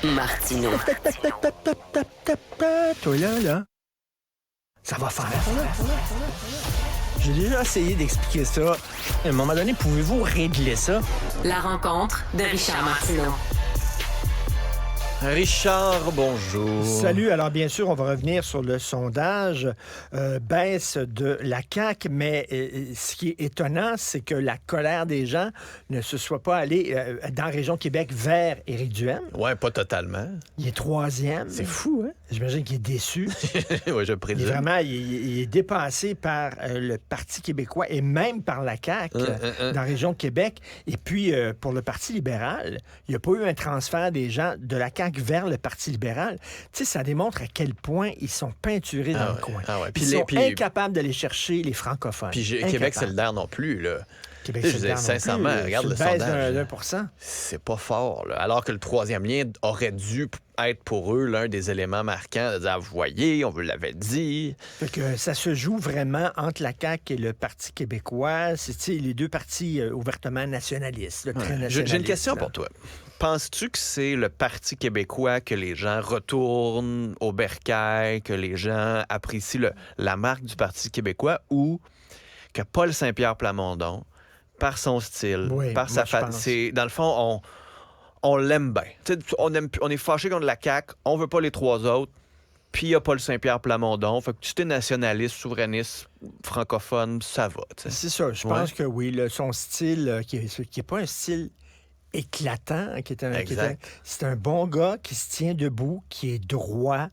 Martineau. Toi là. Ça va faire. J'ai déjà essayé d'expliquer ça. À un moment donné, pouvez-vous régler ça? La rencontre de Richard Martineau. Richard, bonjour. Salut. Alors, bien sûr, on va revenir sur le sondage baisse de la CAQ, mais ce qui est étonnant, c'est que la colère des gens ne se soit pas allée dans la région Québec vers Éric Duhaime. Ouais, pas totalement. Il est troisième. C'est fou, hein? J'imagine qu'il est déçu. Oui, je présume. Il est dépassé par le Parti québécois et même par la CAQ dans la région de Québec. Et puis, pour le Parti libéral, il n'y a pas eu un transfert des gens de la CAQ vers le Parti libéral. Tu sais, ça démontre à quel point ils sont peinturés dans le coin. Ils sont incapables d'aller chercher les francophones. Puis Québec solidaire non plus, là. Québec solidaire non sincèrement, plus. regarde le baisse sondage. d'1%. C'est pas fort, là. Alors que le troisième lien aurait dû être pour eux l'un des éléments marquants de dire, vous voyez, on vous l'avait dit. Fait que ça se joue vraiment entre la CAQ et le Parti québécois. C'est les deux partis ouvertement nationalistes, là, très nationalistes. J'ai une question là. pour toi. Penses-tu que c'est le Parti québécois que les gens retournent au bercail, que les gens apprécient la marque du Parti québécois, ou que Paul Saint-Pierre Plamondon, par son style, par sa façon, dans le fond, on l'aime bien. On est fâché contre la CAQ, on veut pas les trois autres, puis il y a Paul Saint-Pierre Plamondon. Fait que tu es nationaliste, souverainiste, francophone, ça va. T'sais. C'est ça. Je pense que oui. Son style, qui est pas un style éclatant, c'est un bon gars qui se tient debout, qui est droit.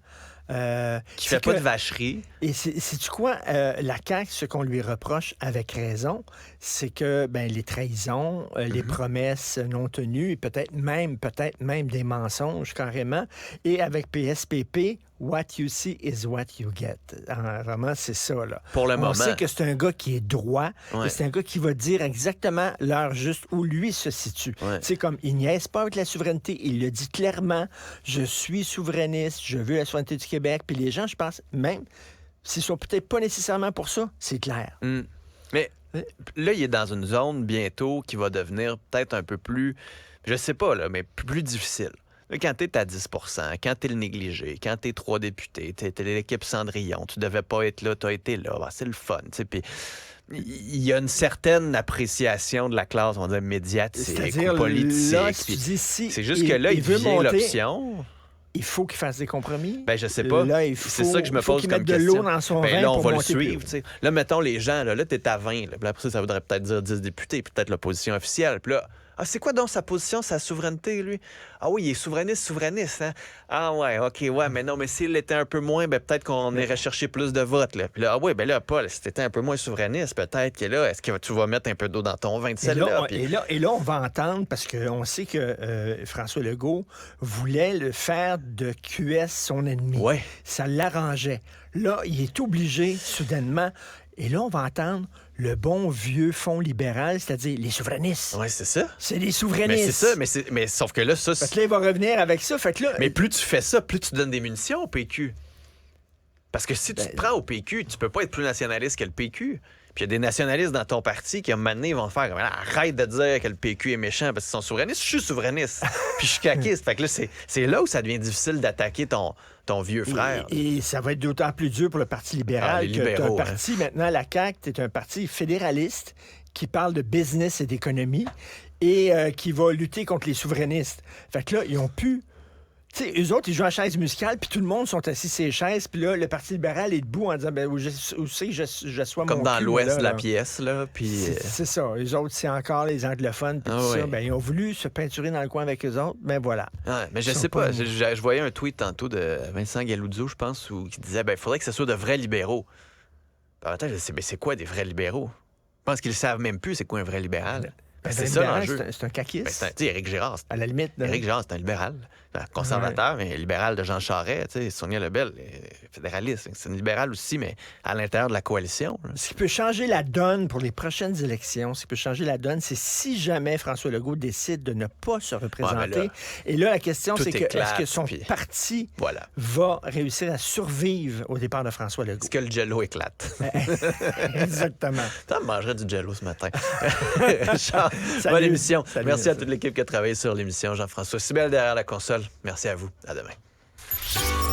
Qui fait pas de vacherie. Et sais-tu quoi? La CAQ, ce qu'on lui reproche avec raison, c'est que les trahisons, les promesses non tenues, et peut-être même des mensonges carrément. Et avec PSPP, what you see is what you get. Alors, vraiment, c'est ça, là. Pour le moment. On sait que c'est un gars qui est droit, et c'est un gars qui va dire exactement l'heure juste où lui se situe. C'est comme, il niaise pas avec la souveraineté, il le dit clairement, je suis souverainiste, je veux la souveraineté du Québec, puis les gens, je pense, même, s'ils sont peut-être pas nécessairement pour ça, c'est clair. Mais là, il est dans une zone bientôt qui va devenir peut-être un peu plus, je sais pas, là, mais plus difficile. Là, quand t'es à 10 quand t'es le négligé, quand t'es 3 députés, t'es l'équipe Cendrillon, tu devais pas être là, t'as été là, c'est le fun. Puis il y a une certaine appréciation de la classe, on va dire, médiatique ou politique. Là, tu dis, c'est juste que là, il vient l'option. Il faut qu'il fasse des compromis. Je sais pas. Là, c'est ça que je me pose comme question. Il faut qu'il mette de l'eau dans son vin là, on pour va monter le suivre. Là, mettons les gens, là t'es à 20. Là, puis après ça voudrait peut-être dire 10 députés, puis peut-être l'opposition officielle. Puis là, c'est quoi donc sa position, sa souveraineté, lui? Ah oui, il est souverainiste, hein? Ah ouais, OK, ouais, mais non, mais s'il était un peu moins, peut-être qu'on irait chercher plus de votes, là. Puis là, là, Paul, si t'étais un peu moins souverainiste, peut-être que là, est-ce que tu vas mettre un peu d'eau dans ton vin de celle-là? Et là, on va entendre, parce qu'on sait que François Legault voulait le faire de QS son ennemi. Ouais. Ça l'arrangeait. Là, il est obligé, soudainement. Et là, on va entendre le bon vieux fond libéral, c'est-à-dire les souverainistes. Oui, c'est ça. C'est les souverainistes. Mais c'est ça, mais sauf que là, ça... Fait que là, il va revenir avec ça. Fait que là, mais plus tu fais ça, plus tu donnes des munitions au PQ. Parce que si tu te prends au PQ, tu peux pas être plus nationaliste que le PQ. Puis il y a des nationalistes dans ton parti qui, à un moment donné, vont faire arrête de dire que le PQ est méchant parce qu'ils sont souverainistes. Je suis souverainiste. Puis je suis caquiste. Fait que là, c'est là où ça devient difficile d'attaquer ton vieux frère. Et ça va être d'autant plus dur pour le Parti libéral les libéraux, que t'as un parti, maintenant, la CAQ, c'est un parti fédéraliste qui parle de business et d'économie et qui va lutter contre les souverainistes. Fait que là, ils ont pu... Tu sais, eux autres, ils jouent à chaise musicale, puis tout le monde sont assis sur les chaises, puis là, le Parti libéral est debout en disant, où c'est que je sois mon comme dans cul, l'ouest là, de la pièce, là, puis... C'est ça. Eux autres, c'est encore les anglophones, puis tout ça. Ils ont voulu se peinturer dans le coin avec eux autres, voilà. Ouais, mais je sais pas. Je voyais un tweet tantôt de Vincent Galouzzo, je pense, qui disait, il faudrait que ce soit de vrais libéraux. Attends, je sais, mais c'est quoi des vrais libéraux? Je pense qu'ils ne savent même plus c'est quoi un vrai libéral. C'est ça l'enjeu. C'est un caquiste. Éric Girard. À la limite. Éric Girard, c'est un libéral. Un conservateur, mais libéral de Jean Charest. Sonia Lebel, fédéraliste. C'est une libérale aussi, mais à l'intérieur de la coalition. Là. Ce qui peut changer la donne pour les prochaines élections, ce qui peut changer la donne, c'est si jamais François Legault décide de ne pas se représenter. Là, et là, la question, c'est éclate, est-ce que son parti va réussir à survivre au départ de François Legault? Est-ce que le jello éclate? Exactement. Tu mangerais du jello ce matin. Bonne émission. Salut, merci à toute l'équipe qui a travaillé sur l'émission. Jean-François Sibelle derrière la console. Merci à vous. À demain.